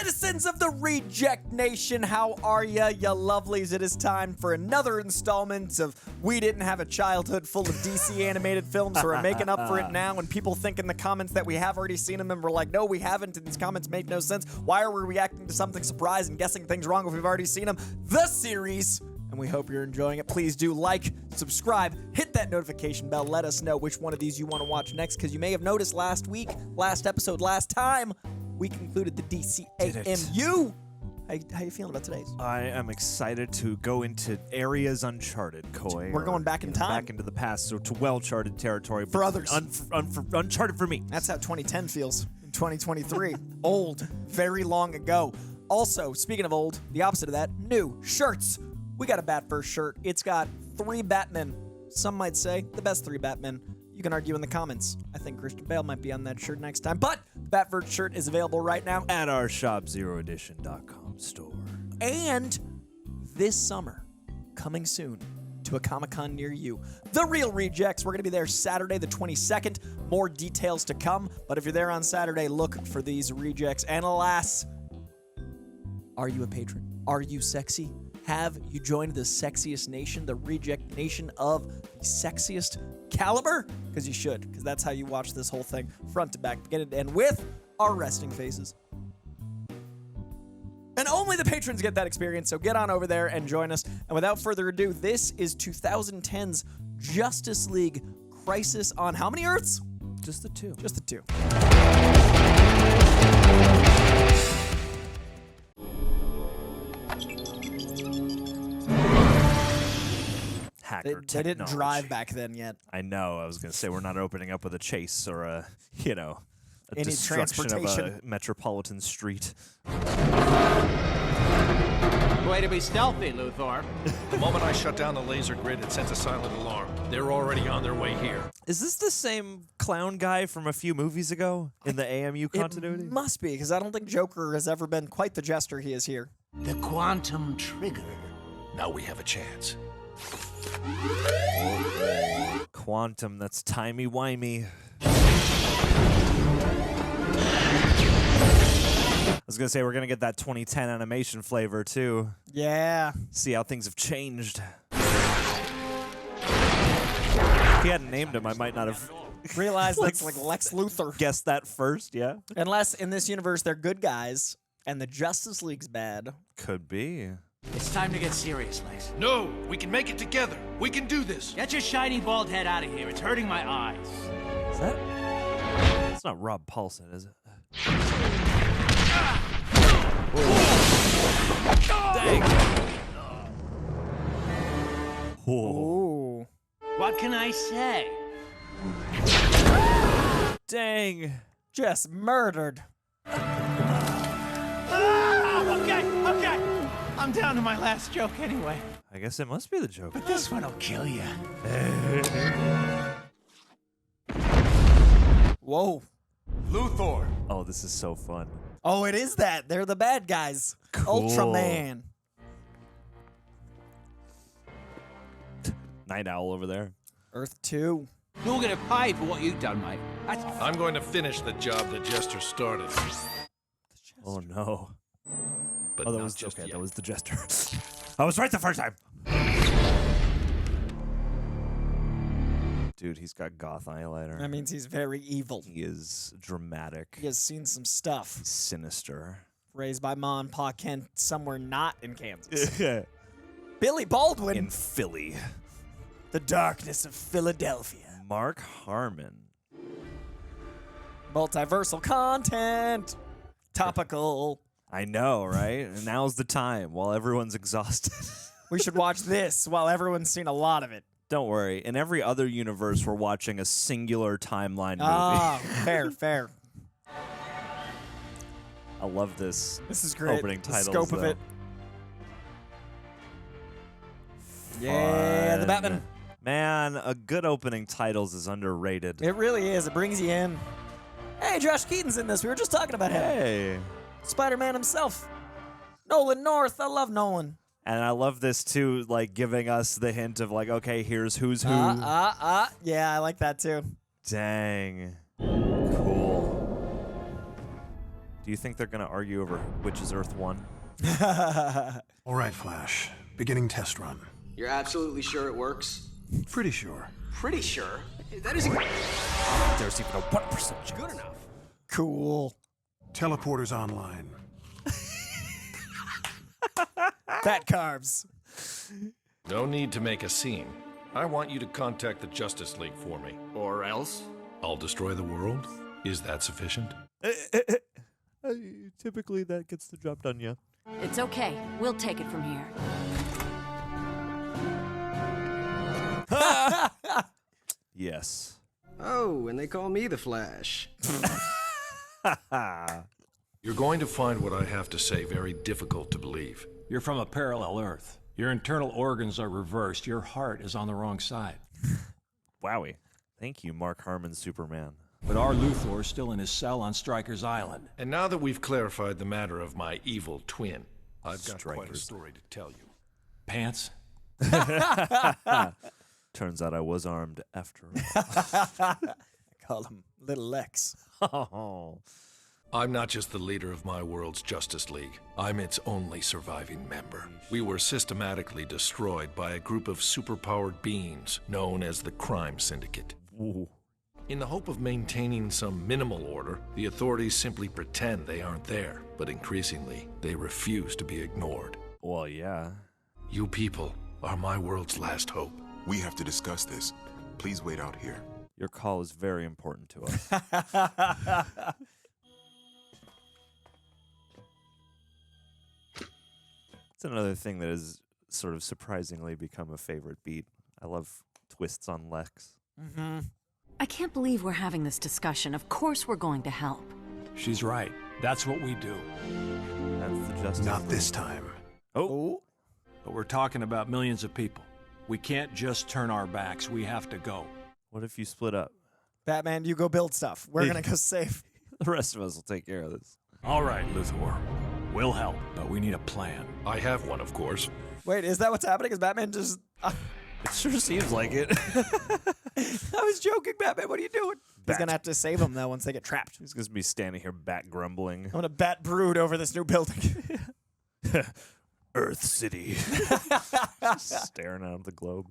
Citizens of the Reject Nation, how are ya, you lovelies? It is time for another installment of We Didn't Have a Childhood full of DC animated films, so we're making up for it now, and people think in the comments that we have already seen them, and we're like, no, we haven't, and these comments make no sense. Why are we reacting to something surprised and guessing things wrong if we've already seen them? The series, and we hope you're enjoying it. Please do like, subscribe, hit that notification bell, let us know which one of these you want to watch next, because you may have noticed last time, we concluded the DCAMU. How you feeling about today's? I am excited to go into areas uncharted, Coy. We're going back in time. Back into the past, so to well-charted territory. For others. Uncharted for me. That's how 2010 feels in 2023. Old, very long ago. Also, speaking of old, the opposite of that, new shirts. We got a Bat First shirt. It's got 3 Batmen. Some might say the best 3 Batmen. You can argue in the comments. I think Christian Bale might be on that shirt next time. But the Batverse shirt is available right now at our shopzeroedition.com store. And this summer, coming soon to a Comic-Con near you, The Real Rejects. We're going to be there Saturday the 22nd. More details to come. But if you're there on Saturday, look for these rejects. And alas, are you a patron? Are you sexy? Have you joined the sexiest nation, the Reject Nation of the sexiest caliber? Because you should, because that's how you watch this whole thing front to back, beginning to end, with our resting faces. And only the patrons get that experience, so get on over there and join us. And without further ado, this is 2010's Justice League Crisis on how many Earths? Just the 2. Just the 2. They didn't drive back then yet. I know. I was going to say, we're not opening up with a chase or a any destruction of a metropolitan street. Way to be stealthy, Luthor. The moment I shut down the laser grid, it sent a silent alarm. They're already on their way here. Is this the same clown guy from a few movies ago in the AMU continuity? It must be, because I don't think Joker has ever been quite the jester he is here. The quantum trigger. Now we have a chance. Quantum, that's timey-wimey. I was going to say, we're going to get that 2010 animation flavor, too. Yeah. See how things have changed. If he hadn't named him, I might not have realized that's like Lex Luthor. Guessed that first, yeah. Unless, in this universe, they're good guys, and the Justice League's bad. Could be. It's time to get serious, Lex. No, we can make it together. We can do this. Get your shiny bald head out of here. It's hurting my eyes. Is that? It's not Rob Paulson, is it? Dang. Ooh. What can I say? Dang. Just murdered. Okay. I'm down to my last joke anyway. I guess it must be the Joker. But this one'll kill you. Whoa. Luthor. Oh, this is so fun. Oh, it is that. They're the bad guys. Cool. Ultraman. Night Owl over there. Earth 2. You'll get a pie for what you've done, mate. I'm going to finish the job the Jester started. Oh, no. But Oh, that not was just okay. yet. That was the Jester. I was right the first time. Dude, he's got goth eyeliner. That means he's very evil. He is dramatic. He has seen some stuff. He's sinister. Raised by Ma and Pa Kent somewhere not in Kansas. Billy Baldwin. In Philly. The darkness of Philadelphia. Mark Harmon. Multiversal content. Topical. I know, right? And now's the time while everyone's exhausted. We should watch this while everyone's seen a lot of it. Don't worry. In every other universe, we're watching a singular timeline movie. Ah, fair. I love this. This is great. Opening titles, the scope of though. it. Yeah, the Batman. Man, a good opening titles is underrated. It really is. It brings you in. Hey, Josh Keaton's in this. We were just talking about him. Hey. Spider-Man himself. Nolan North. I love Nolan. And I love this, too, like, giving us the hint of, like, okay, here's who's who. Yeah, I like that, too. Dang. Cool. Do Do you think they're going to argue over which is Earth 1? All right, Flash. Beginning test run. You're absolutely sure it works? Pretty sure. Pretty sure? That isn't There's even a 1% chance. good enough. Cool. Teleporters online. Fat carbs. No need to make a scene. I want you to contact the Justice League for me. Or else? I'll destroy the world? Is that sufficient? Typically, that gets the job done, yeah. It's okay. We'll take it from here. Yes. Oh, and they call me the Flash. You're going to find what I have to say very difficult to believe. You're from a parallel Earth. Your internal organs are reversed. Your heart is on the wrong side. Wowie. Thank you, Mark Harmon's Superman. But our Luthor is still in his cell on Stryker's Island. And now that we've clarified the matter of my evil twin, I've got quite a Strikers. story to tell you. Pants? Turns out I was armed after all. I call him Little Lex. Oh. I'm not just the leader of my world's Justice League. I'm its only surviving member. We were systematically destroyed by a group of superpowered beings known as the Crime Syndicate. Ooh. In the hope of maintaining some minimal order, the authorities simply pretend they aren't there, but increasingly, they refuse to be ignored. Well, yeah. You people are my world's last hope. We have to discuss this. Please wait out here. Your call is very important to us. It's another thing that has sort of surprisingly become a favorite beat. I love twists on Lex. Mm-hmm. I can't believe we're having this discussion. Of course we're going to help. She's right. That's what we do. That's the Justice Not League. this time. Oh. But we're talking about millions of people. We can't just turn our backs. We have to go. What if you split up? Batman, you go build stuff. We're going to go save. The rest of us will take care of this. All right, Luthor. We'll help, but we need a plan. I have one, of course. Wait, is that what's happening? Is Batman just... It sure seems like it. I was joking, Batman. What are you doing? He's going to have to save them, though, once they get trapped. He's going to be standing here bat grumbling. I'm going to bat brood over this new building. Earth City. Staring out of the globe.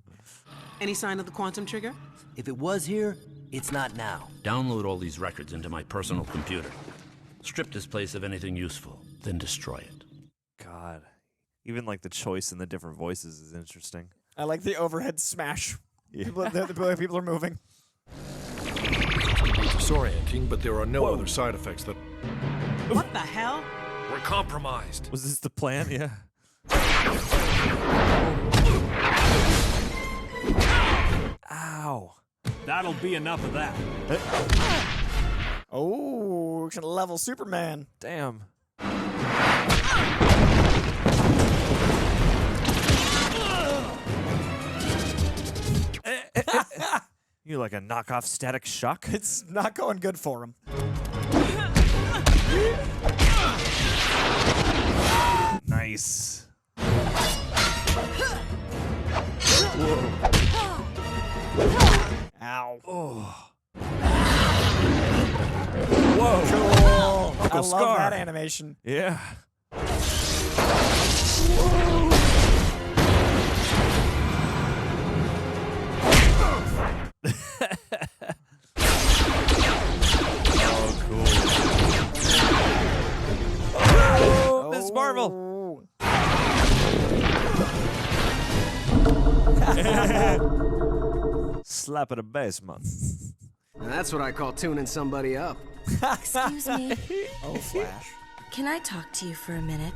Any sign of the quantum trigger? If it was here, it's not now. Download all these records into my personal computer. Strip this place of anything useful, then destroy it. God. Even like the choice in the different voices is interesting. I like the overhead smash. Yeah. People are moving. Disorienting, but there are no other side effects that... What the hell? We're compromised. Was this the plan? Yeah. Ow. That'll be enough of that. Oh, we're going to level Superman. Damn. You like a knockoff Static Shock? It's not going good for him. Nice. Ow. Oh. Whoa. Cool. I love Scar. that animation. Yeah. Oh, cool. Oh, Miss Marvel. Slap at a basement. Now that's what I call tuning somebody up. Excuse me. Oh, Flash. Can I talk to you for a minute?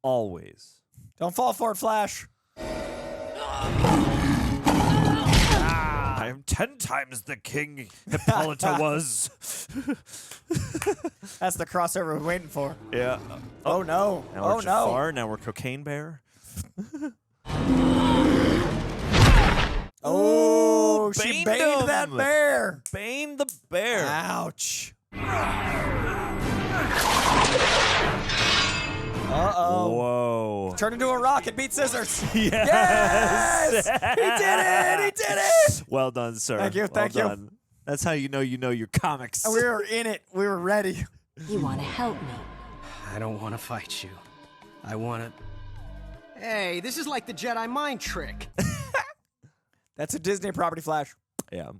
Always. Don't fall for it, Flash. I am 10 times the king Hippolyta was. That's the crossover we're waiting for. Yeah. Oh, no. Now Oh, we're no. Jafar, now we're Cocaine Bear. Oh, she baned baned him. that bear. Bane the bear. Ouch. Uh-oh. Whoa. Turn into a rock and beat scissors. Yes! Yes! He did it! He did it! Well done, sir. Thank you, Well thank you. done. That's how you know your comics. We were in it. We were ready. You want to help me? I don't want to fight you. I want to... Hey, this is like the Jedi mind trick. That's a Disney property, Flash. Yeah.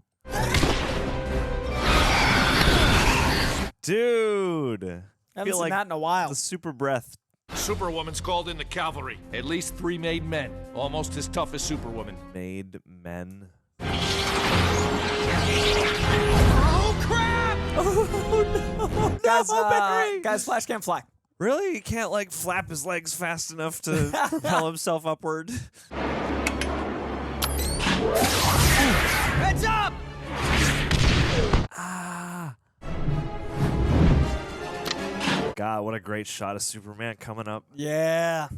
Dude. Haven't seen that in a while. The super breath. Superwoman's called in the cavalry. At least 3 made men. Almost as tough as Superwoman. Made men. Oh, crap! Oh, no. Guys, Flash can't fly. Really? He can't, like, flap his legs fast enough to propel himself upward? Heads up! Ah. God, what a great shot of Superman coming up. Yeah.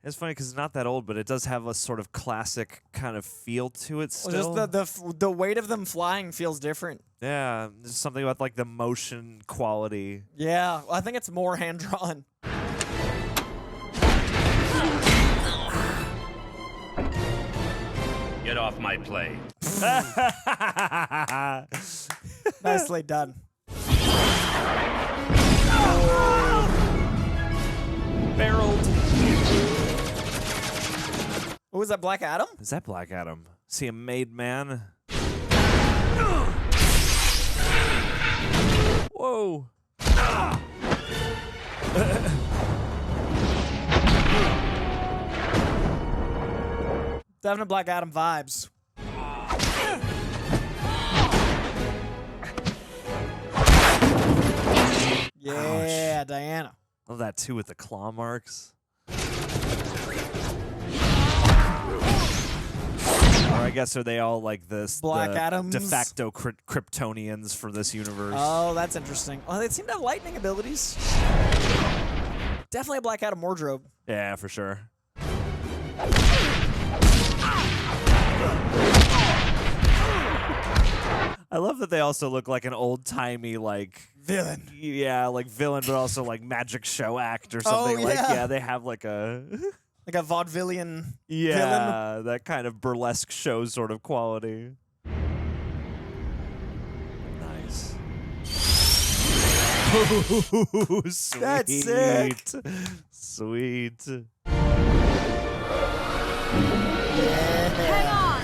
It's funny because it's not that old, but it does have a sort of classic kind of feel to it still. Well, just the weight of them flying feels different. Yeah, there's something about like the motion quality. Yeah, well, I think it's more hand-drawn. Get off my plane. Nicely done. Barreled. What was that, Black Adam? Is that Black Adam? See a made man? Whoa. Definite Black Adam vibes. Yeah, Ouch. Diana. Love that too with the claw marks. Or I guess are they all like this Black the Adams? de facto Kryptonians for this universe? Oh, that's interesting. Well, they seem to have lightning abilities. Definitely a Black Adam wardrobe. Yeah, for sure. I love that they also look like an old-timey, like... Villain. Yeah, like villain, but also like magic show act or something. Like, yeah, they have like a... Like a vaudevillian yeah, villain. that kind of burlesque show sort of quality. Nice. Ooh, sweet. That's sick. Sweet. Hang on!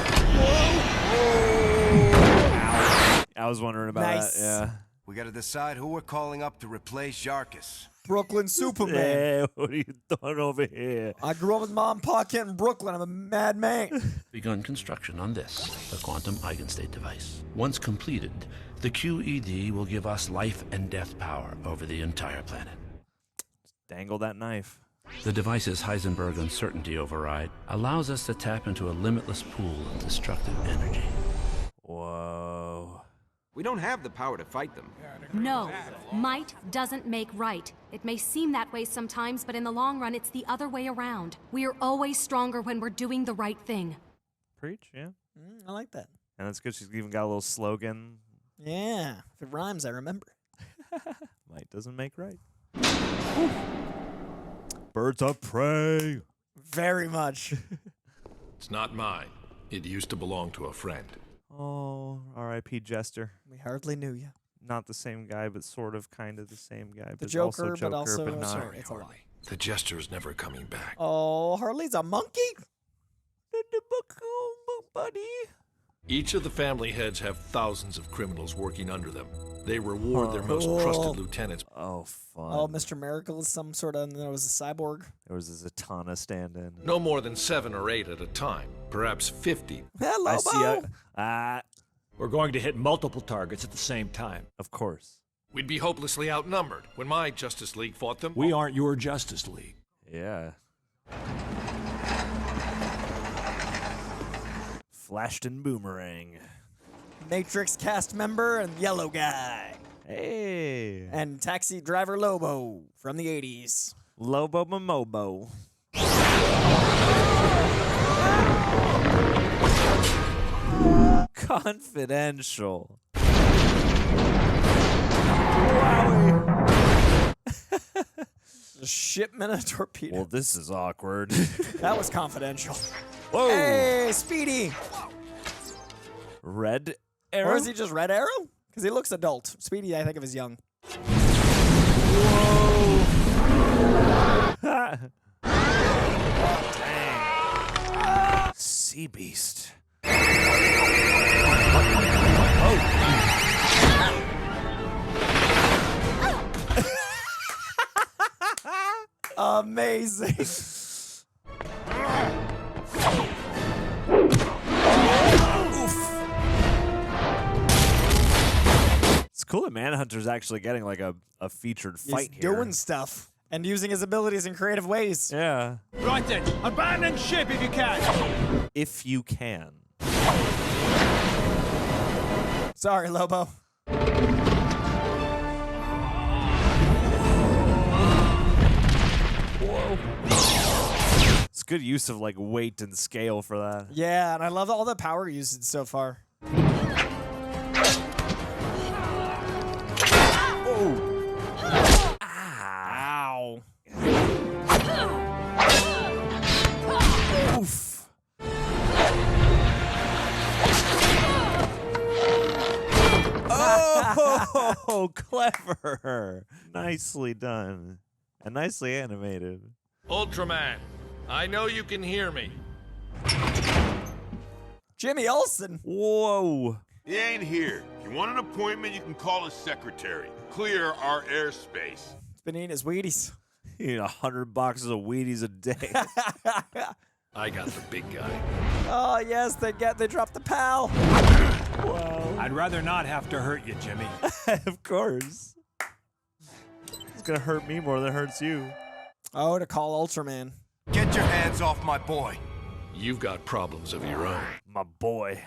I was wondering about Nice. that, yeah. We gotta decide who we're calling up to replace Yarkis. Brooklyn Superman. Hey, what are you doing over here? I grew up with Mom and Pa Kent in Brooklyn. I'm a mad man. Begun construction on this, the quantum eigenstate device. Once completed, the QED will give us life and death power over the entire planet. Dangle that knife. The device's Heisenberg uncertainty override allows us to tap into a limitless pool of destructive energy. Whoa. We don't have the power to fight them. No, might doesn't make right. It may seem that way sometimes, but in the long run, it's the other way around. We are always stronger when we're doing the right thing. Preach, yeah. I like that. And that's good. She's even got a little slogan. Yeah, if it rhymes, I remember. Might doesn't make right. Birds of prey. Very much. It's not mine. It used to belong to a friend. Oh, R.I.P. Jester. We hardly knew you. Not the same guy, but sort of, kind of the same guy. The but Joker, also but also but not. sorry, it's a lie. The Jester's never coming back. Oh, Harley's a monkey? Buddy. Each of the family heads have thousands of criminals working under them. They reward their most trusted lieutenants. Oh, fun. Oh, Mr. Miracle is some sort of, and then it was a cyborg. There was a Zatanna stand-in. No more than 7 or 8 at a time. Perhaps 50. Hello, I see. We're going to hit multiple targets at the same time. Of course. We'd be hopelessly outnumbered when my Justice League fought them. We aren't your Justice League. Yeah. Flashed and Boomerang. Matrix cast member and yellow guy. Hey. And taxi driver Lobo from the 80s. Lobo Momobo. Confidential. Wowie. A shipment of torpedoes. Well, this is awkward. That was confidential. Whoa. Hey, Speedy. Red Arrow? Or is he just Red Arrow? Because he looks adult. Speedy, I think of as young. Dang. Sea beast. Amazing. It's cool that Manhunter's actually getting like a featured fight He's here. doing stuff and using his abilities in creative ways. Yeah. Right then, abandon ship if you can. If you can. Sorry, Lobo. It's good use of like weight and scale for that. Yeah, and I love all the power usage so far. Oh. Ow. Oof. Oh, clever. Nicely done. And nicely animated. Ultraman, I know you can hear me. Jimmy Olsen. Whoa. He ain't here. If you want an appointment, you can call his secretary. Clear our airspace. He's been eating his Wheaties. You eat 100 boxes of Wheaties a day. I got the big guy. Oh, yes, they dropped the pal. Wow. I'd rather not have to hurt you, Jimmy. Of course. It's gonna hurt me more than it hurts you. Oh, to call Ultraman. Get your hands off my boy. You've got problems of your own. My boy.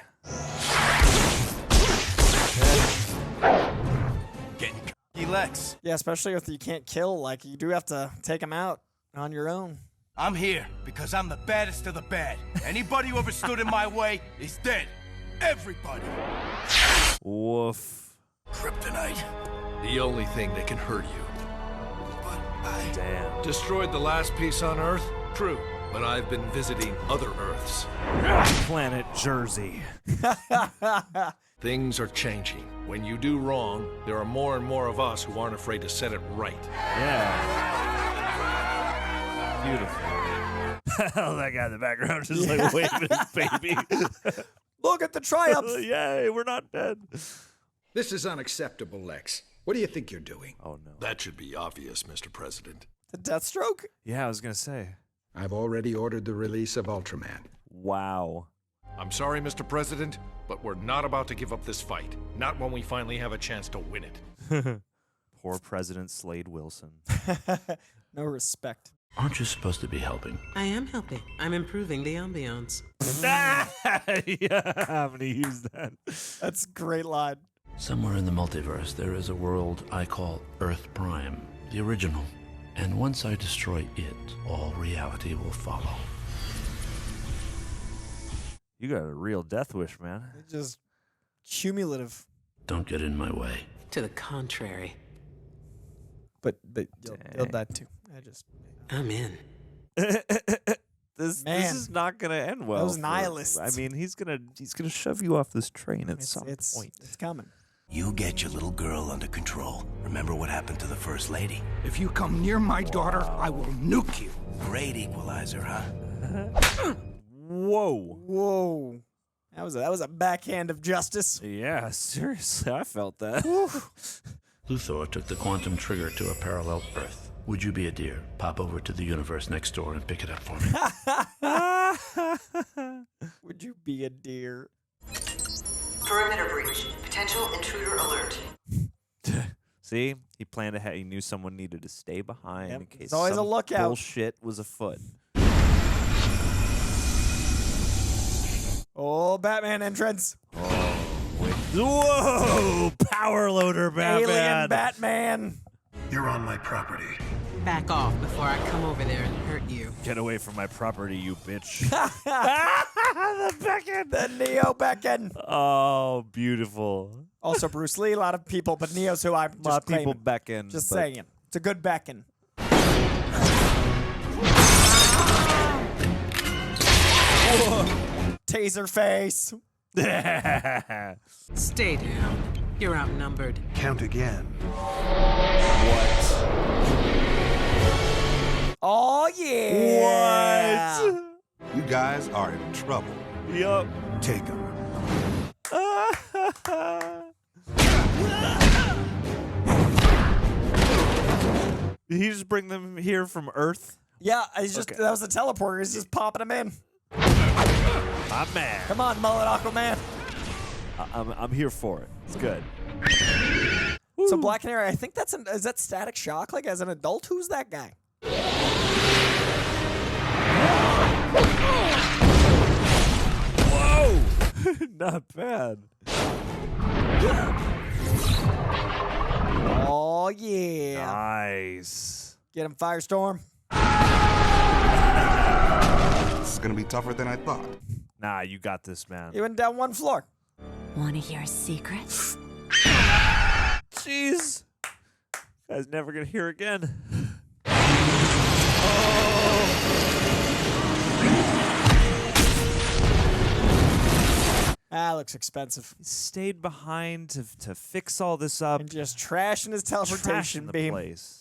Getting Lex. Yeah, especially if you can't kill, like, you do have to take him out on your own. I'm here because I'm the baddest of the bad. Anybody who ever stood in my way is dead. Everybody. Woof. Kryptonite. The only thing that can hurt you. But I... Damn. Destroyed the last piece on Earth? True. But I've been visiting other Earths. Planet Jersey. Things are changing. When you do wrong, there are more and more of us who aren't afraid to set it right. Yeah. Beautiful. Oh, that guy in the background just like waving his baby. Look at the triumph. Yay, we're not dead. This is unacceptable, Lex. What do you think you're doing? Oh, no. That should be obvious, Mr. President. The Deathstroke? Yeah, I was going to say. I've already ordered the release of Ultraman. Wow. I'm sorry, Mr. President, but we're not about to give up this fight. Not when we finally have a chance to win it. Poor President Slade Wilson. No respect. Aren't you supposed to be helping? I am helping. I'm improving the ambiance. Yeah, I'm going to use that. That's a great line. Somewhere in the multiverse, there is a world I call Earth Prime, the original. And once I destroy it, all reality will follow. You got a real death wish, man. It's just cumulative. Don't get in my way. To the contrary. But you'll that too. I'm in. This Man. is not gonna end well. Those nihilists. I mean, he's gonna shove you off this train at some point. It's coming. You get your little girl under control. Remember what happened to the First Lady? If you come near my daughter, I will nuke you. Great equalizer, huh? Whoa. Whoa. That was a backhand of justice. Yeah, seriously, I felt that. Luthor took the quantum trigger to a parallel Earth. Would you be a dear? Pop over to the universe next door and pick it up for me. Would you be a deer? Perimeter breach. Potential intruder alert. See, he planned ahead. He knew someone needed to stay behind in case There's always some a lookout. bullshit was afoot. Oh, Batman entrance. Oh, wait. Whoa! Power loader, Batman. Alien Batman. You're on my property. Back off before I come over there and hurt you. Get away from my property, you bitch. The Beckon. The Neo Beckon. Oh, beautiful. Also Bruce Lee, a lot of people, but Neo's who I'm just A lot of people claiming. beckon. Just but- saying. It's a good beckon. Taser face. Stay down. You're outnumbered. Count again. What? Oh, yeah. What? You guys are in trouble. Yup. Take him. Did he just bring them here from Earth? Yeah, that was the teleporter. He's just popping them in. My man. Come on, Mullet Aquaman. I'm here for it. It's good. So Black Canary, I think is that Static Shock? Like as an adult, who's that guy? Whoa! Not bad. Oh yeah. Nice. Get him, Firestorm. This is gonna be tougher than I thought. Nah, you got this, man. He went down one floor. Want to hear a secret? Jeez. Guy's never gonna hear again. That looks expensive. He stayed behind to fix all this up. And just trashing his teleportation Trashing the beam. place.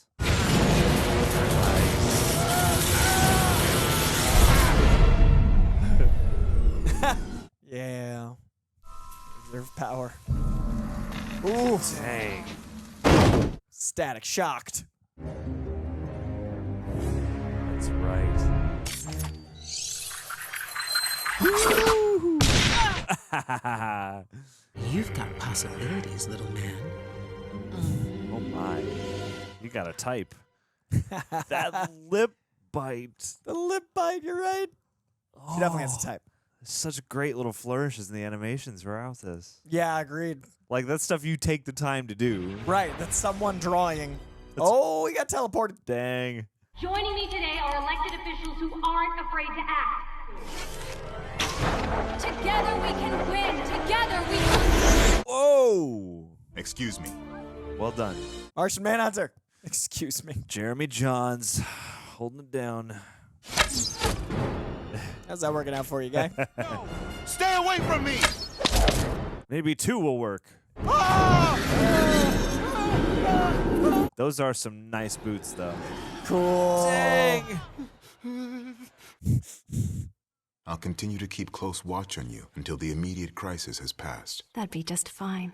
Yeah. Reserve power. Ooh. Dang. Static Shocked. That's right. You've got possibilities, little man. Oh my. You got a type. That lip bite. The lip bite, you're right. She definitely has a type. Such great little flourishes in the animations throughout this. Yeah, agreed. Like, that's stuff you take the time to do. Right, that's someone drawing. Oh, he got teleported. Dang. Joining me today are elected officials who aren't afraid to act. Together we can win. Together we can. Whoa. Excuse me. Well done. Martian Manhunter. Excuse me. Jeremy Johns holding it down. How's that working out for you, guy? No! Stay away from me! Maybe two will work. Those are some nice boots, though. Cool. Dang. I'll continue to keep close watch on you until the immediate crisis has passed. That'd be just fine.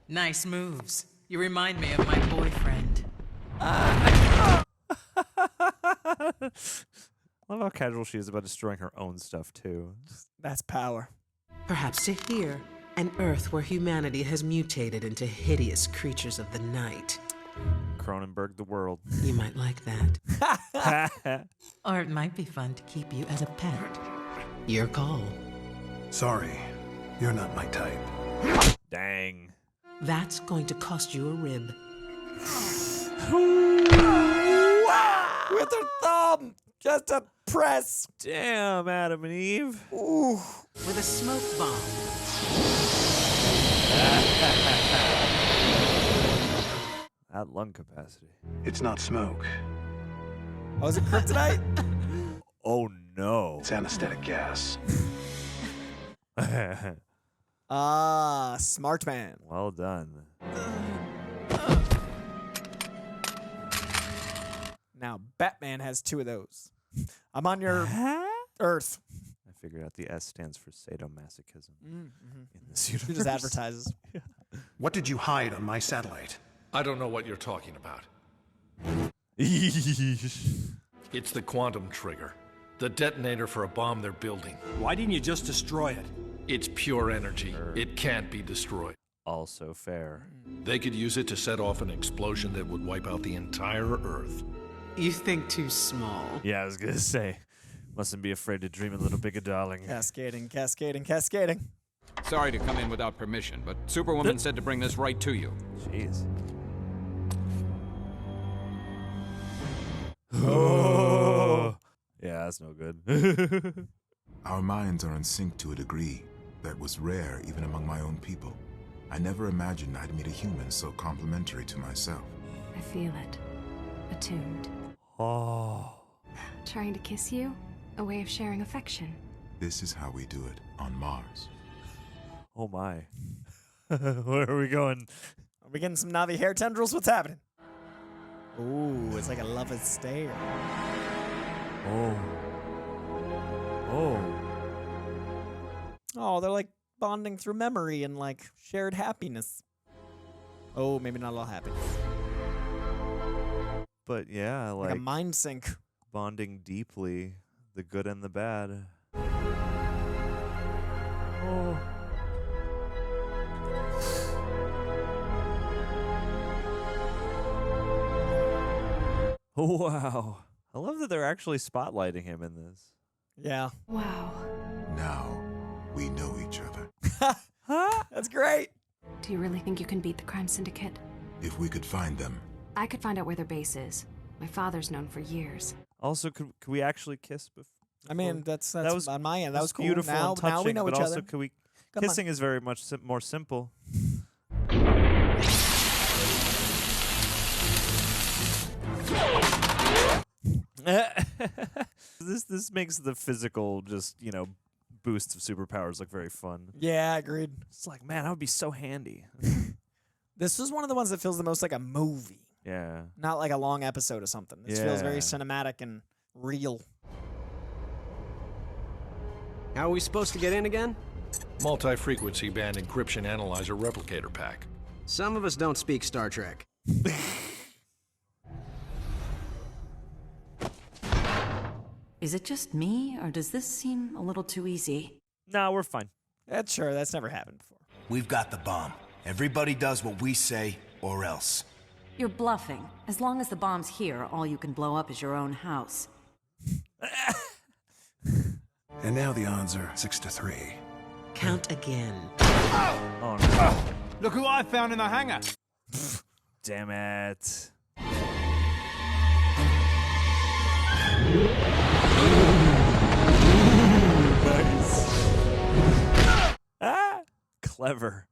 Nice moves. You remind me of my boyfriend. I love how casual she is about destroying her own stuff, too. That's power. Perhaps to here, an Earth where humanity has mutated into hideous creatures of the night. Cronenberg the world. You might like that. Or it might be fun to keep you as a pet. Your call. Sorry, you're not my type. Dang. That's going to cost you a rib. With her thumb. Just a press. Damn, Adam and Eve. Ooh. With a smoke bomb. That lung capacity. It's not smoke. Oh, is it kryptonite? Oh, no. It's anesthetic gas. Smart man. Well done. Now, Batman has two of those. I'm on your Earth. I figured out the S stands for sadomasochism in this He universe. just advertises. What did you hide on my satellite? I don't know what you're talking about. It's the quantum trigger. The detonator for a bomb they're building. Why didn't you just destroy it? It's pure energy. It can't be destroyed. Also fair. They could use it to set off an explosion that would wipe out the entire Earth. You think too small. Yeah, I was gonna say. Mustn't be afraid to dream a little bigger, darling. Cascading, cascading, cascading. Sorry to come in without permission, but Superwoman said to bring this right to you. Jeez. Oh. Yeah, that's no good. Our minds are in sync to a degree that was rare even among my own people. I never imagined I'd meet a human so complimentary to myself. I feel it. Attuned. Oh. Trying to kiss you? A way of sharing affection. This is how we do it on Mars. Oh my. Where are we going? Are we getting some Navi hair tendrils? What's happening? Ooh, it's like a lover's stare. Oh. Oh. Oh, they're like bonding through memory and like shared happiness. Oh, maybe not all happiness. But yeah, Like a mind sync. bonding deeply, the good and the bad. Oh. Wow. I love that they're actually spotlighting him in this. Yeah. Wow. Now we know each other. Huh? That's great. Do you really think you can beat the Crime Syndicate? If we could find them. I could find out where their base is. My father's known for years. Also, could we actually kiss before? I mean, that's That was- on my end. That was cool. Beautiful now, and touching, now we know but each also other. could we? Come on. Kissing is very much more simple. This makes the physical boosts of superpowers look very fun. Yeah, agreed. It's like, man, I would be so handy. This was one of the ones that feels the most like a movie, Yeah. not like a long episode or something. This feels very Yeah. cinematic and real. How are we supposed to get in again? Multi-frequency band encryption analyzer replicator pack. Some of us don't speak Star Trek. Is it just me, or does this seem a little too easy? No, we're fine. That's sure. That's never happened before. We've got the bomb. Everybody does what we say, or else. You're bluffing. As long as the bomb's here, all you can blow up is your own house. And now the odds are 6-3. Count again. Oh no. Look who I found in the hangar. Damn it. Nice. Ah, clever.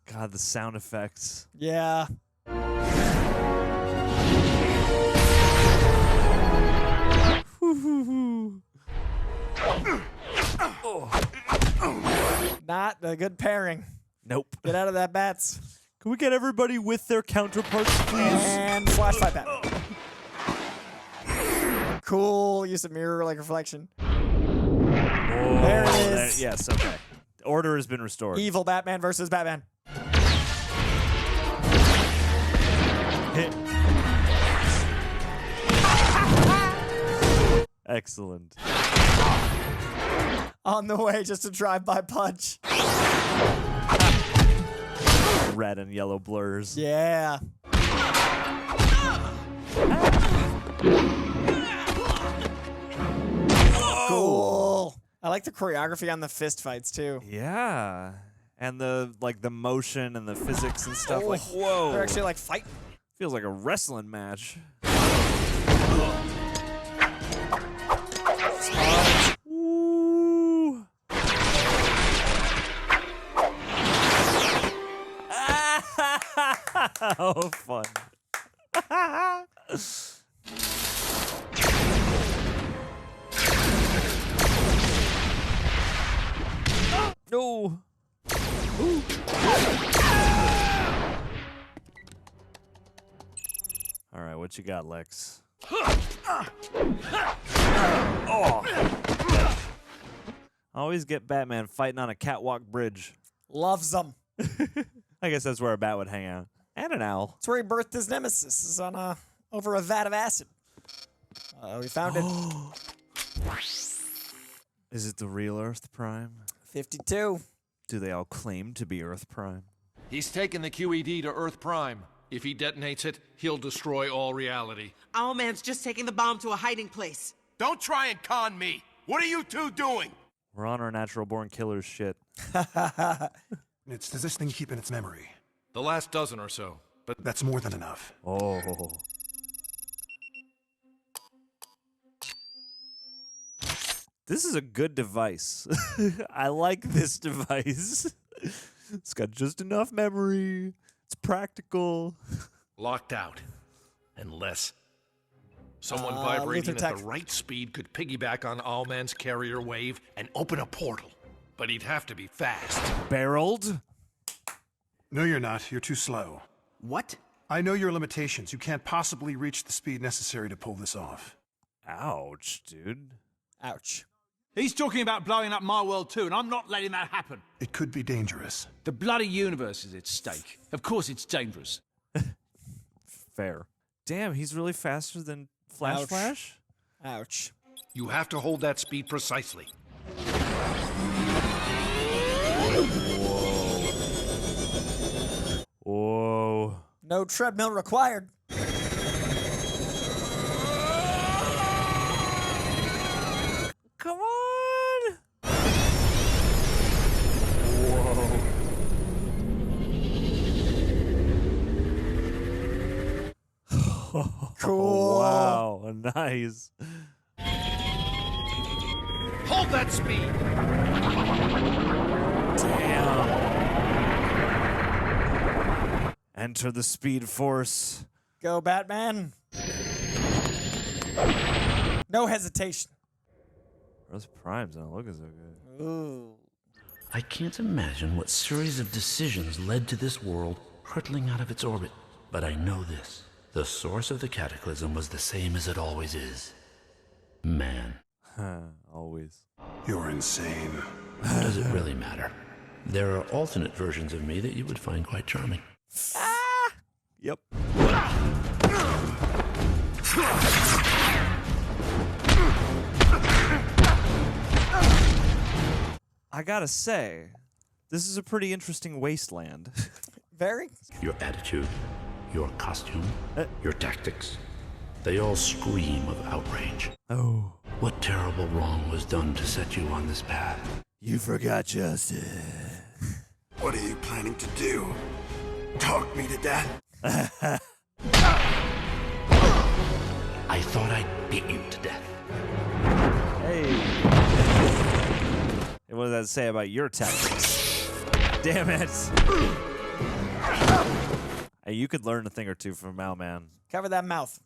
God, the sound effects. Yeah. Not a good pairing. Nope. Get out of that, bats. Can we get everybody with their counterparts, please? And flashlight Batman. Cool use of mirror like reflection. There it is. Yes, okay. Order has been restored. Evil Batman versus Batman. Hit. Excellent. On the way, just a drive-by punch. Red and yellow blurs. Yeah. Cool. I like the choreography on the fist fights too. Yeah. And the motion and the physics and stuff. Oh, like, whoa. They're actually like fighting. Feels like a wrestling match. Ooh. Oh, fun. No. Ooh. All right, what you got, Lex? Oh. Always get Batman fighting on a catwalk bridge. Loves them. I guess that's where a bat would hang out. And an owl. That's where he birthed his nemesis. Is on over a vat of acid. We found it. Is it the real Earth Prime? 52. Do they all claim to be Earth Prime? He's taken the QED to Earth Prime. If he detonates it, he'll destroy all reality. Owlman's just taking the bomb to a hiding place. Don't try and con me. What are you two doing? We're on our natural born killers shit. Does this thing keep in its memory? The last dozen or so, but That's more than enough. Oh. This is a good device. I like this device. It's got just enough memory. It's practical. locked out. Unless Someone vibrating Luthor at tech. the right speed could piggyback on Owlman's carrier wave and open a portal. But he'd have to be fast. Barreled? No, you're not. You're too slow. What? I know your limitations. You can't possibly reach the speed necessary to pull this off. Ouch, dude. Ouch. He's talking about blowing up my world too, and I'm not letting that happen. It could be dangerous. The bloody universe is at stake. Of course it's dangerous. Fair. Damn, he's really faster than Flash Ouch. Flash? Ouch. You have to hold that speed precisely. Whoa. No treadmill required. Come on. Whoa. Cool. Wow, nice. Hold that speed! Damn. Enter the Speed Force. Go, Batman. No hesitation. Those primes don't look so good. Ooh. I can't imagine what series of decisions led to this world hurtling out of its orbit. But I know this. The source of the cataclysm was the same as it always is. Man. Always. You're insane. Does it really matter? There are alternate versions of me that you would find quite charming. Yep. I gotta say, this is a pretty interesting wasteland. Very. Your attitude, your costume, your tactics, they all scream of outrage. Oh. What terrible wrong was done to set you on this path? You forgot justice. What are you planning to do? Talk me to death? I thought I'd beat you to death. Hey. And what does that say about your tactics? Damn it. Hey, you could learn a thing or two from Owlman. Cover that mouth.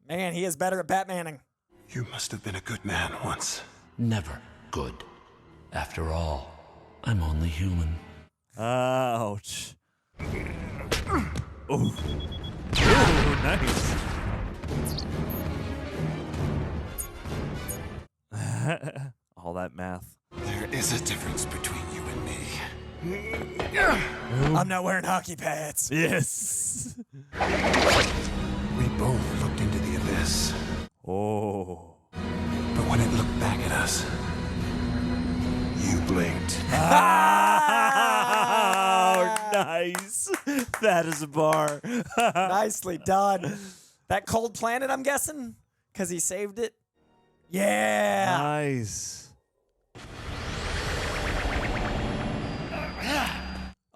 Man, he is better at Batmaning. You must have been a good man once. Never good. After all, I'm only human. Ouch. Oh. Ooh, nice. All that math. There is a difference between you and me. I'm not wearing hockey pads. Yes. We both looked into the abyss. Oh. But when it looked back at us, you blinked. Oh, nice. That is a bar. Nicely done. That cold planet, I'm guessing? Because he saved it? Yeah. Nice.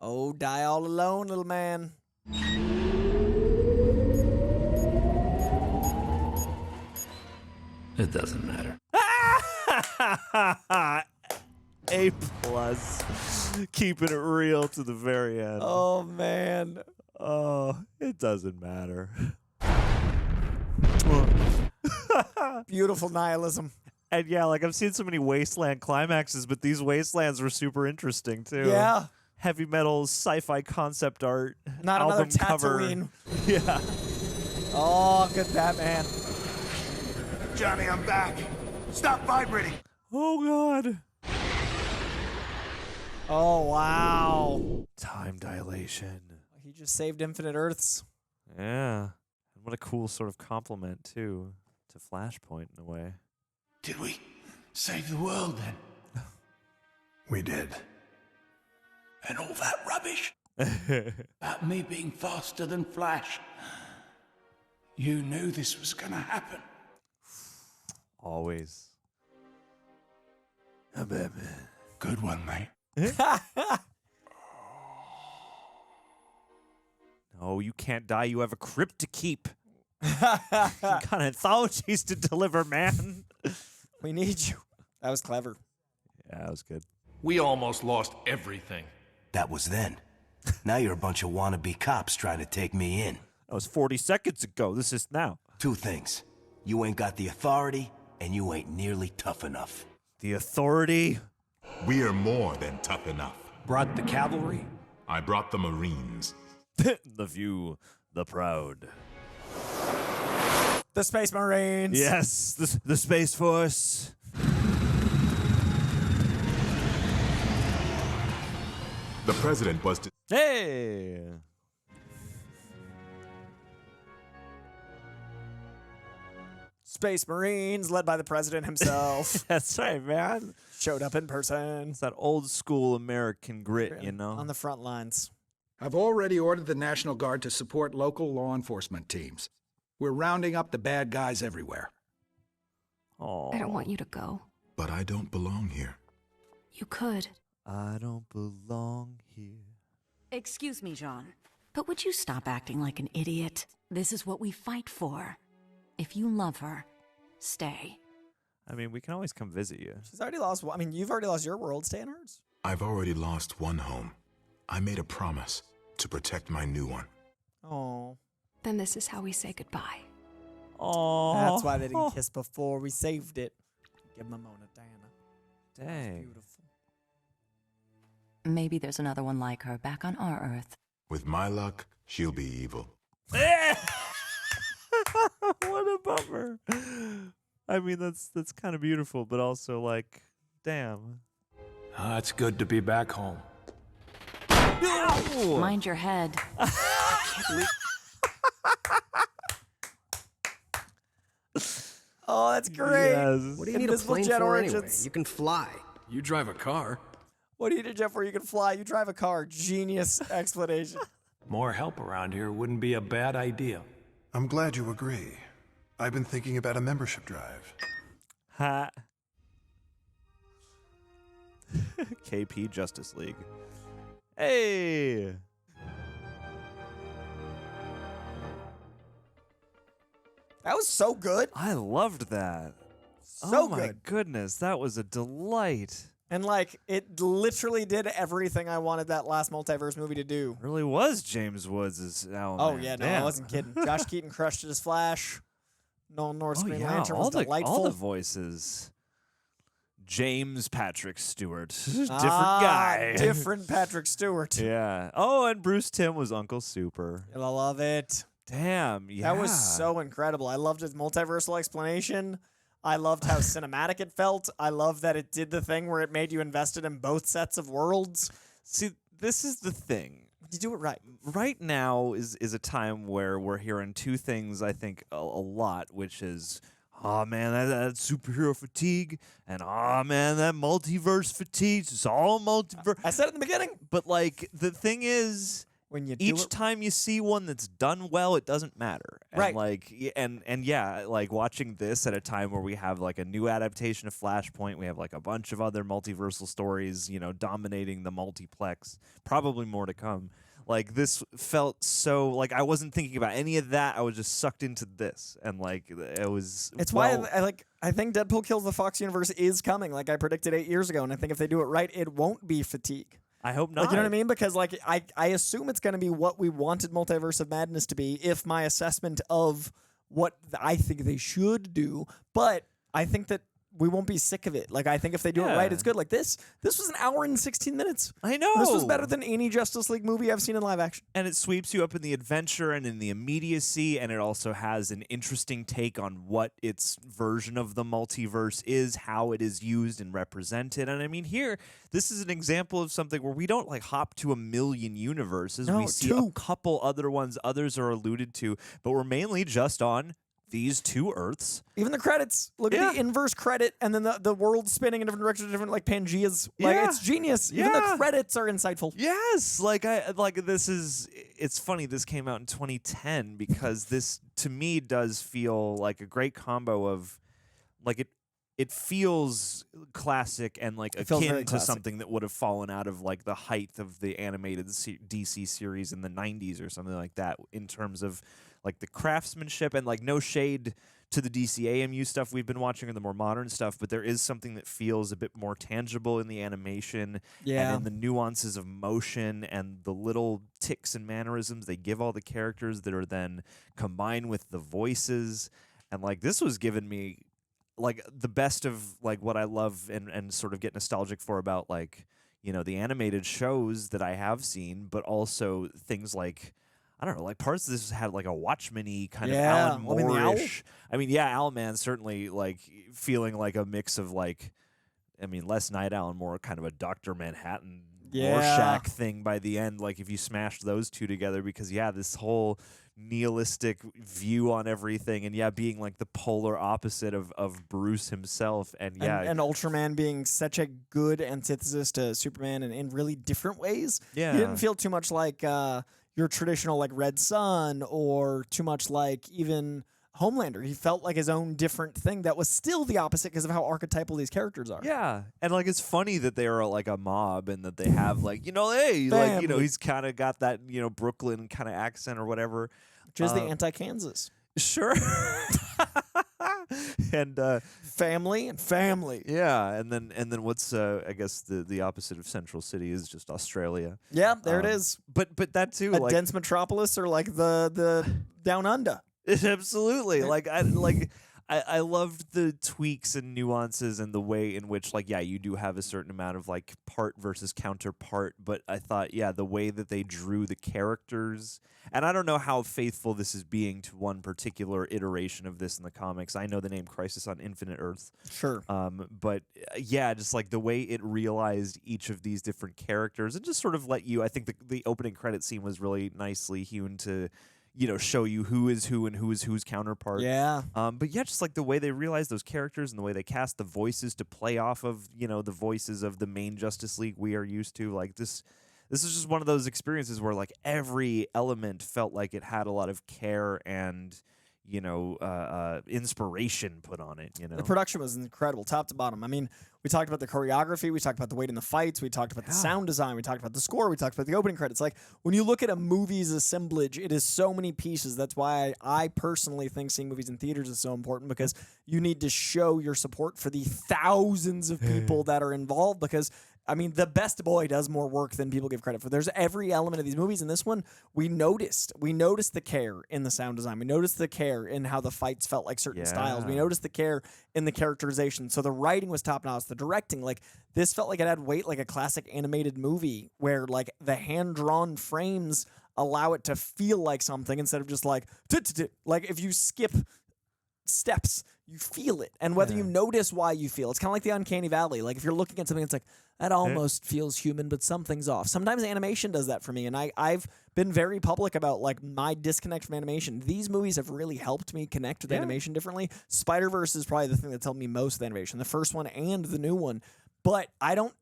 Oh, die all alone, little man. It doesn't matter. A+. Keeping it real to the very end. Oh, man. Oh, it doesn't matter. Beautiful nihilism. And yeah, like I've seen so many Wasteland climaxes, but these Wastelands were super interesting too. Yeah. Heavy metal, sci-fi concept art. Not album another cover. Tatooine. Yeah. Oh, good Batman. Johnny, I'm back. Stop vibrating. Oh, God. Oh, wow. Time dilation. He just saved Infinite Earths. Yeah. And what a cool sort of compliment, too, to Flashpoint in a way. Did we save the world then? We did. And all that rubbish? About me being faster than Flash. You knew this was gonna happen. Always. A Batman. Good one, mate. No, you can't die. You have a crypt to keep. Kind of anthologies to deliver, man. We need you. That was clever. Yeah, that was good. We almost lost everything. That was then. Now you're a bunch of wannabe cops trying to take me in. That was 40 seconds ago. This is now. Two things. You ain't got the authority, and you ain't nearly tough enough. The authority? We are more than tough enough. Brought the cavalry? I brought the Marines. The few, the proud. The Space Marines. Yes, the Space Force. The president was to... Hey! Space Marines, led by the president himself. That's right, man. Showed up in person. It's that old school American grit, you know? On the front lines. I've already ordered the National Guard to support local law enforcement teams. We're rounding up the bad guys everywhere. Oh. I don't want you to go. But I don't belong here. You could. I don't belong here. Excuse me, Jean, but would you stop acting like an idiot? This is what we fight for. If you love her, stay. I mean, we can always come visit you. She's already lost. I mean, you've already lost your world. Stay in hers. I've already lost one home. I made a promise to protect my new one. Oh. Then this is how we say goodbye. Oh. That's why they didn't kiss before we saved it. Give Mona Diana. Dang. Beautiful. Maybe there's another one like her back on our Earth. With my luck, she'll be evil. What a bummer. I mean, that's kind of beautiful, but also like, damn. It's good to be back home. No! Mind your head. Oh, that's great. Yes. What do you need a Invisible plane jet for origins. anyway? You can fly. You drive a car. What do you do, Jeff, where you can fly? You drive a car. Genius explanation. More help around here wouldn't be a bad idea. I'm glad you agree. I've been thinking about a membership drive. Ha. KP Justice League. Hey. That was so good. I loved that. So oh my good. goodness, that was a delight. And like, it literally did everything I wanted that last multiverse movie to do. It really was James Woods' Oh, yeah, no, I wasn't kidding. Josh Keaton crushed it as Flash. Nolan North's Green Lantern was delightful. All the voices. James Patrick Stewart. Different guy. Different Patrick Stewart. Yeah. Oh, and Bruce Timm was Uncle Super. I love it. Damn, yeah. That was so incredible. I loved his multiversal explanation. I loved how cinematic it felt. I love that it did the thing where it made you invested in both sets of worlds. See, this is the thing. You do it right. Right now is a time where we're hearing two things, I think, a lot, which is, oh, man, that superhero fatigue, and, oh, man, that multiverse fatigue. It's all multiverse. I said it in the beginning. But, like, the thing is, when you do each time you see one that's done well, it doesn't matter. And right. Like, and yeah, like watching this at a time where we have like a new adaptation of Flashpoint, we have like a bunch of other multiversal stories, you know, dominating the multiplex. Probably more to come. Like this felt so like I wasn't thinking about any of that. I was just sucked into this, and like it was. It's why I think Deadpool Kills the Fox universe is coming. Like I predicted 8 years ago, and I think if they do it right, it won't be fatigue. I hope not. Like, you know what I mean? Because like I assume it's going to be what we wanted Multiverse of Madness to be if my assessment of what I think they should do. But I think that we won't be sick of it. Like I think if they do it right, it's good. Like this was an hour and 16 minutes. I know. This was better than any Justice League movie I've seen in live action. And it sweeps you up in the adventure and in the immediacy, and it also has an interesting take on what its version of the multiverse is, how it is used and represented. And I mean, here, this is an example of something where we don't like hop to a million universes. No, we see a couple other ones, others are alluded to, but we're mainly just on these two Earths. Even the credits. Look at the inverse credit and then the world spinning in different directions, different like Pangeas. Like it's genius. Even the credits are insightful. Yes. It's funny this came out in 2010 because this to me does feel like a great combo of like it feels classic and like akin to something that would have fallen out of like the height of the animated DC series in the 90s or something like that in terms of like the craftsmanship, and like no shade to the DCAMU stuff we've been watching or the more modern stuff, but there is something that feels a bit more tangible in the animation and in the nuances of motion and the little ticks and mannerisms they give all the characters that are then combined with the voices. And like this was giving me like the best of like what I love and sort of get nostalgic for about like, you know, the animated shows that I have seen, but also things like, I don't know, like parts of this had like a Watchmen-y kind of Alan Moore-ish. I mean, Owlman certainly like feeling like a mix of like, I mean, less Night Owl and more kind of a Dr. Manhattan Rorschach thing by the end. Like if you smashed those two together, because this whole nihilistic view on everything, and being like the polar opposite of Bruce himself, and Ultraman being such a good antithesis to Superman in really different ways. He didn't feel too much like your traditional like Red Sun or too much like even Homelander. He felt like his own different thing that was still the opposite because of how archetypal these characters are. Yeah, and like it's funny that they are like a mob and that they have like, you know, hey, like, you know, he's kind of got that, you know, Brooklyn kind of accent or whatever. Which is the anti-Kansas. Sure. And family. Yeah, and then what's I guess the opposite of Central City is just Australia. Yeah, there it is. But that too, a like, dense metropolis, or like the Down Under. Absolutely. Like I loved the tweaks and nuances and the way in which, like, you do have a certain amount of like part versus counterpart, but I thought, the way that they drew the characters, and I don't know how faithful this is being to one particular iteration of this in the comics. I know the name Crisis on Infinite Earths. Sure. But just like the way it realized each of these different characters and just sort of let you, I think the opening credit scene was really nicely hewn to, you know, show you who is who and who is whose counterpart. Yeah. But just like the way they realize those characters and the way they cast the voices to play off of, you know, the voices of the main Justice League we are used to. Like this is just one of those experiences where like every element felt like it had a lot of care and, you know, inspiration put on it, you know. The production was incredible, top to bottom. I mean, we talked about the choreography, we talked about the weight in the fights, we talked about the sound design, we talked about the score, we talked about the opening credits. Like, when you look at a movie's assemblage, it is so many pieces. That's why I personally think seeing movies in theaters is so important, because you need to show your support for the thousands of people that are involved, because I mean, the best boy does more work than people give credit for. There's every element of these movies. In this one, we noticed the care in the sound design. We noticed the care in how the fights felt like certain styles. We noticed the care in the characterization. So the writing was top notch. The directing, like, this felt like it had weight like a classic animated movie, where like the hand-drawn frames allow it to feel like something instead of just like, like if you skip steps, you feel it. And whether you notice why you feel, it's kind of like the uncanny valley. Like if you're looking at something, it's like, that almost feels human, but something's off. Sometimes animation does that for me, and I've been very public about like my disconnect from animation. These movies have really helped me connect with animation differently. Spider-Verse is probably the thing that's helped me most with animation, the first one and the new one. But I don't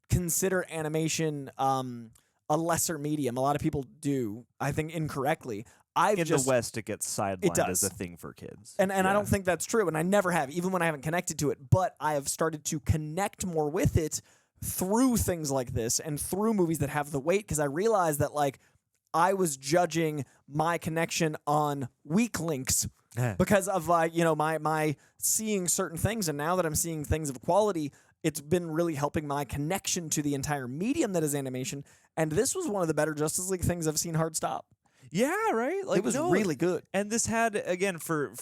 consider animation a lesser medium. A lot of people do, I think incorrectly. In the West, it gets sidelined as a thing for kids. And I don't think that's true, and I never have, even when I haven't connected to it. But I have started to connect more with it through things like this and through movies that have the weight, because I realized that like I was judging my connection on weak links because of you know, my seeing certain things, and now that I'm seeing things of quality, it's been really helping my connection to the entire medium that is animation. And this was one of the better Justice League things I've seen hard stop. Yeah, right? Like, it was really good. And this had, again, for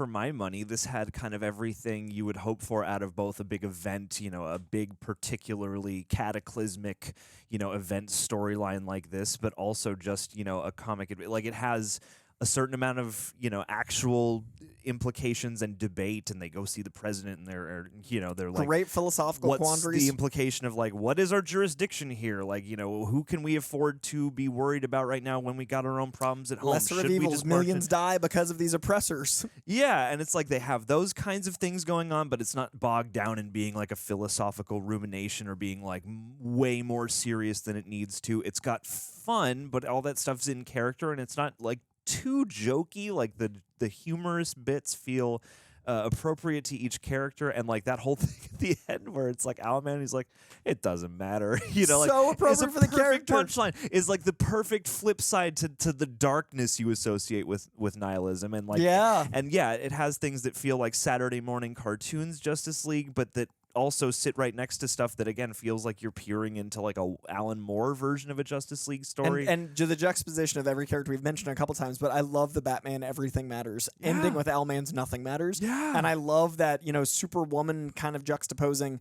my money, this had kind of everything you would hope for out of both a big event, you know, a big particularly cataclysmic, you know, event storyline like this, but also just, you know, a comic. Like, it has a certain amount of, you know, actual implications and debate, and they go see the president, and they're like, great philosophical what's quandaries. The implication of like, what is our jurisdiction here? Like, you know, who can we afford to be worried about right now when we got our own problems at home? Lesser of evils, millions die because of these oppressors. Yeah, and it's like they have those kinds of things going on, but it's not bogged down in being like a philosophical rumination or being like way more serious than it needs to. It's got fun, but all that stuff's in character, and it's not like too jokey. Like the humorous bits feel appropriate to each character, and like that whole thing at the end where it's like Owlman, he's like, it doesn't matter, you know, like so appropriate it's for the character. Punchline is like the perfect flip side to the darkness you associate with nihilism, and like it has things that feel like Saturday morning cartoons Justice League, but that also sit right next to stuff that again feels like you're peering into like a Alan Moore version of a Justice League story. And to the juxtaposition of every character we've mentioned a couple times, but I love the Batman Everything Matters ending with Owlman's Nothing Matters. Yeah. And I love that, you know, Superwoman kind of juxtaposing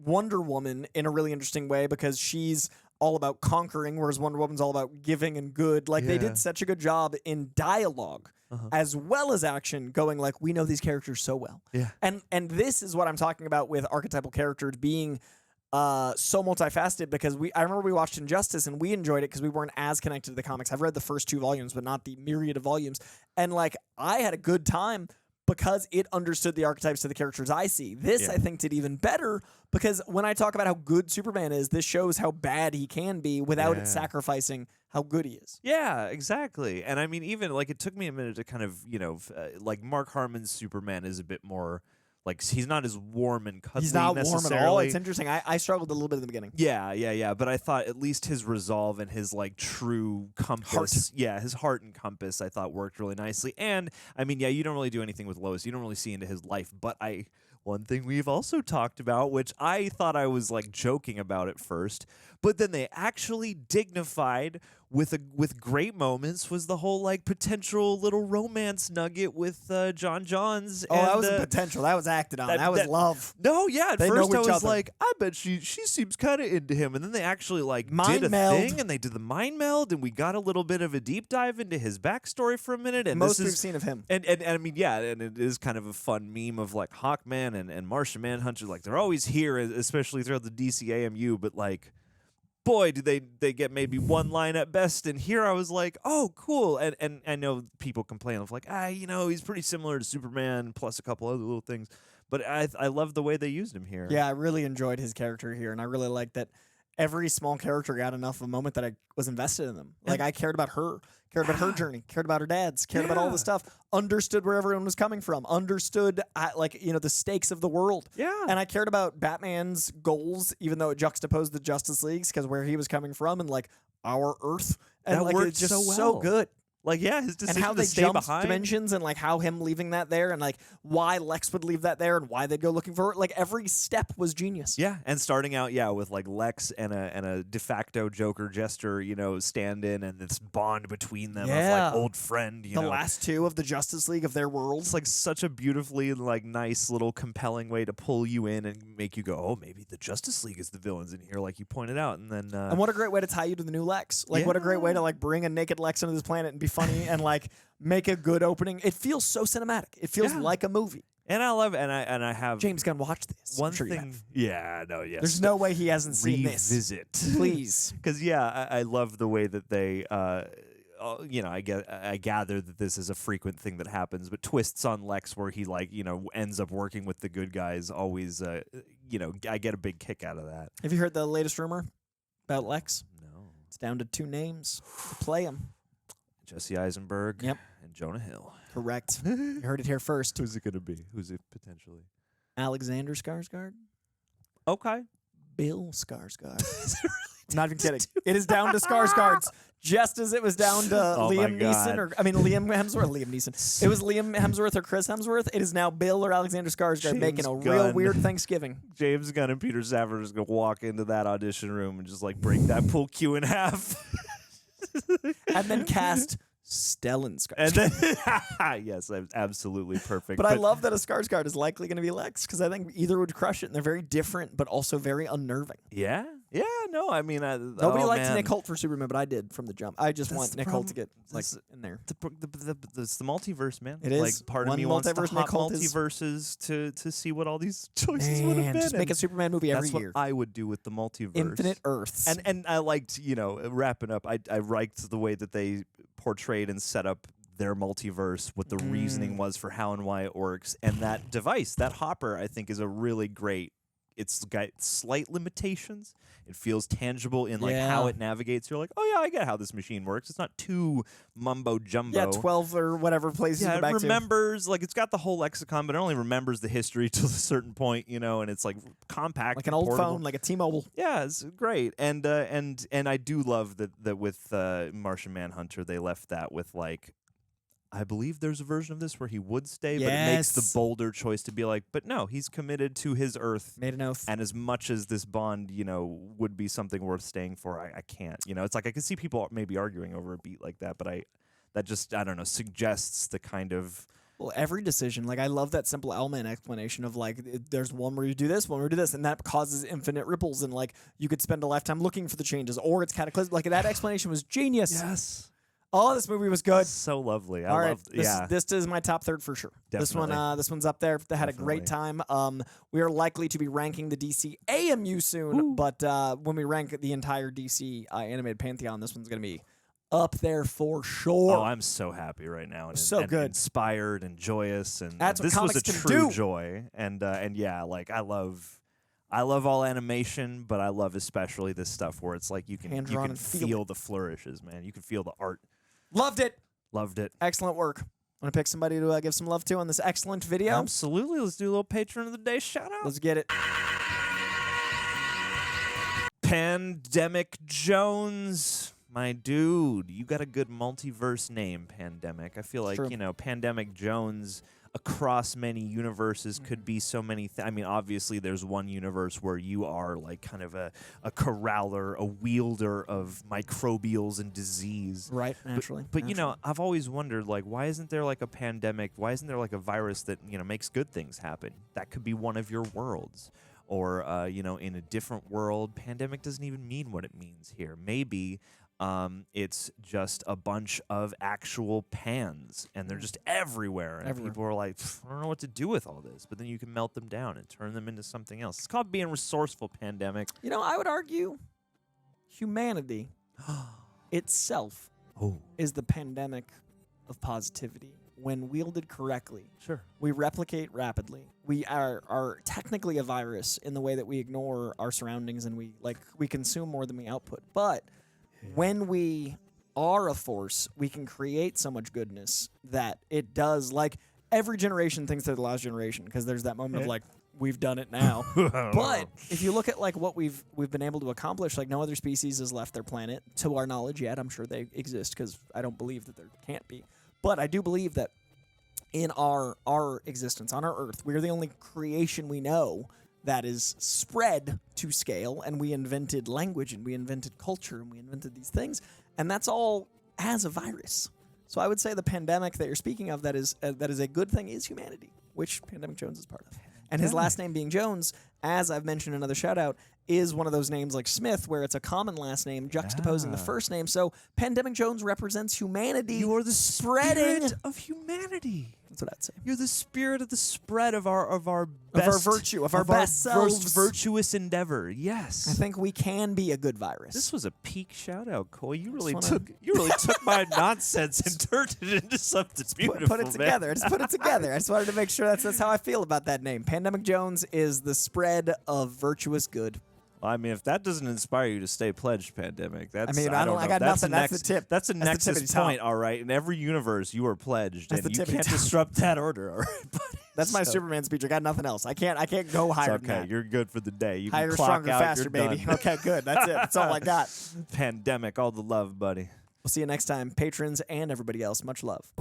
Wonder Woman in a really interesting way, because she's all about conquering, whereas Wonder Woman's all about giving and good. Like they did such a good job in dialogue as well as action, going like, we know these characters so well. Yeah. And this is what I'm talking about with archetypal characters being so multifaceted, because I remember we watched Injustice and we enjoyed it because we weren't as connected to the comics. I've read the first 2 volumes, but not the myriad of volumes. And like I had a good time because it understood the archetypes of the characters I see. This, I think, did even better, because when I talk about how good Superman is, this shows how bad he can be without it sacrificing how good he is. Yeah, exactly. And I mean, even like it took me a minute to kind of, you know, like Mark Harmon's Superman is a bit more like, he's not as warm and cuddly. He's not warm at all. It's interesting. I struggled a little bit in the beginning. Yeah. But I thought at least his resolve and his like true compass, his heart and compass, I thought worked really nicely. And I mean, you don't really do anything with Lois. You don't really see into his life. But one thing we've also talked about, which I thought I was like joking about at first, but then they actually dignified with great moments, was the whole like potential little romance nugget with John Johns. Oh, that wasn't potential. That was acted on. That was love. No, yeah. At They first know I each was other. like, I bet she seems kind of into him, and then they actually like Mind did a meld. thing, and they did the mind meld, and we got a little bit of a deep dive into his backstory for a minute. And Most this we've is, seen of him. And I mean, and it is kind of a fun meme of like Hawkman and Martian Manhunter, like they're always here, especially throughout the DCAMU, but like, boy, do they get maybe one line at best. And here I was like, oh, cool. And I know people complain of like, you know, he's pretty similar to Superman plus a couple other little things. But I love the way they used him here. Yeah, I really enjoyed his character here, and I really liked that every small character got enough of a moment that I was invested in them. Like I cared about her, cared about her journey, cared about her dad's, cared about all the stuff, understood where everyone was coming from, understood like, you know, the stakes of the world. Yeah. And I cared about Batman's goals, even though it juxtaposed the Justice League's, because where he was coming from and like our Earth. And That like worked it's just so well. so good. Like, yeah, his decision and how to they stay jumped behind. dimensions, and like how him leaving that there, and like why Lex would leave that there, and why they'd go looking for it. Like every step was genius. Yeah, and starting out, with like Lex and a de facto Joker jester, you know, stand in, and this bond between them of like old friend. You the know, last two of the Justice League of their world. It's like such a beautifully like nice little compelling way to pull you in and make you go, oh, maybe the Justice League is the villains in here, like you pointed out, and then and what a great way to tie you to the new Lex. Like what a great way to like bring a naked Lex onto this planet and be funny and like make a good opening. It feels so cinematic. It feels like a movie. And I love it, and I have James Gunn watched this. One I'm sure you thing, have. There's no way he hasn't seen this. Revisit, please, because I love the way that they, you know, I gather that this is a frequent thing that happens, but twists on Lex where he like, you know, ends up working with the good guys. Always, you know, I get a big kick out of that. Have you heard the latest rumor about Lex? No, it's down to 2 names to play him. Jesse Eisenberg. Yep. And Jonah Hill. Correct. You heard it here first. Who's it going to be? Who's it potentially? Alexander Skarsgård. Okay. Bill Skarsgård. I'm not even kidding. It is down to Skarsgårds. Just as it was down to Liam Neeson, Liam Hemsworth. Liam Neeson. It was Liam Hemsworth or Chris Hemsworth. It is now Bill or Alexander Skarsgård making a real weird Thanksgiving. James Gunn and Peter Safran is going to walk into that audition room and just like break that pool cue in half. And then cast Stellan Skarsgård. And then, yes, absolutely perfect. But I love that a Skarsgård is likely going to be Lex, because I think either would crush it, and they're very different, but also very unnerving. Yeah, no, I mean, nobody liked Nick Holt for Superman, but I did from the jump. I just want Nick Holt to get like in there. It's the multiverse, man. It is. Like, part of me wants to hop multiverses to see what all these choices would have been. Just make a Superman movie every year. That's what I would do with the multiverse. Infinite Earths. And I liked, you know, wrapping up, I liked the way that they portrayed and set up their multiverse, what the reasoning was for how and why it works, and that device, that hopper, I think is a really great it's got slight limitations. It feels tangible in like how it navigates. You're like, oh yeah, I get how this machine works. It's not too mumbo jumbo. Yeah, 12 or whatever places Yeah, to go it back remembers like it's got the whole lexicon, but it only remembers the history to a certain point, you know, and it's like compact, like an and old portable. phone, like a T-Mobile. Yeah, it's great, and I do love that with Martian Manhunter they left that with like. I believe there's a version of this where he would stay, but it makes the bolder choice to be like, but no, he's committed to his Earth. Made an oath. And as much as this bond, you know, would be something worth staying for, I can't. You know, it's like I can see people maybe arguing over a beat like that, but that just, I don't know, suggests the kind of... Well, every decision, like I love that simple element explanation of like, there's one where you do this, one where you do this, and that causes infinite ripples, and like you could spend a lifetime looking for the changes, or it's cataclysmic. Like that explanation was genius. Yes. Oh, this movie was good. So lovely. All right, yeah. This is my top third for sure. Definitely. This one's up there. They had a great time. We are likely to be ranking the DCAMU soon, but when we rank the entire DC animated pantheon, this one's gonna be up there for sure. Oh, I'm so happy right now, and so good, inspired and joyous, and that's this what was a comics can true do. joy. And yeah, like I love all animation, but I love especially this stuff where it's like you can feel the flourishes, man. You can feel the art. Loved it. Loved it. Excellent work. Want to pick somebody to give some love to on this excellent video? Absolutely. Let's do a little Patron of the Day shout out. Let's get it. Pandemic Jones. My dude, you got a good multiverse name, Pandemic. I feel like, you know, Pandemic Jones across many universes could be so many I mean, obviously there's one universe where you are like kind of a corraler, a wielder of microbials and disease. Right, naturally. But you know, I've always wondered, like, why isn't there like a pandemic? Why isn't there like a virus that, you know, makes good things happen? That could be one of your worlds. Or, you know, in a different world, pandemic doesn't even mean what it means here. Maybe it's just a bunch of actual pans, and they're just everywhere. And people are like, I don't know what to do with all this. But then you can melt them down and turn them into something else. It's called being resourceful, Pandemic. You know, I would argue humanity itself is the pandemic of positivity. When wielded correctly, we replicate rapidly. We are technically a virus in the way that we ignore our surroundings and we consume more than we output. But when we are a force, we can create so much goodness that it does, like, every generation thinks they're the last generation because there's that moment of, like, we've done it now. But if you look at, like, what we've been able to accomplish, like, no other species has left their planet, to our knowledge yet. I'm sure they exist because I don't believe that there can't be. But I do believe that in our existence, on our Earth, we're the only creation we know that is spread to scale, and we invented language, and we invented culture, and we invented these things, and that's all as a virus. So I would say the pandemic that you're speaking of that is a good thing is humanity, which Pandemic Jones is part of. And his last name being Jones, as I've mentioned in another shout-out, is one of those names like Smith, where it's a common last name juxtaposing the first name. So Pandemic Jones represents humanity. You're the spreading spirit of humanity. That's what I'd say. You're the spirit of the spread of our best, of our virtue, of our best selves. Most virtuous endeavor. Yes, I think we can be a good virus. This was a peak shout out, Cole. You really took my nonsense and turned it into something beautiful. Put it together. Just put it together. I just wanted to make sure that's how I feel about that name. Pandemic Jones is the spread of virtuous good. I mean, if that doesn't inspire you to stay pledged, Pandemic, that's I got nothing. That's the tip. That's a nexus point, all right. In every universe, you are pledged, and you can't disrupt that order, all right, buddy. That's my Superman speech. I got nothing else. I can't go higher than that. You're good for the day. You higher, can clock stronger, out, faster, baby. Okay, good. That's it. That's all I got. Pandemic, all the love, buddy. We'll see you next time, patrons and everybody else. Much love.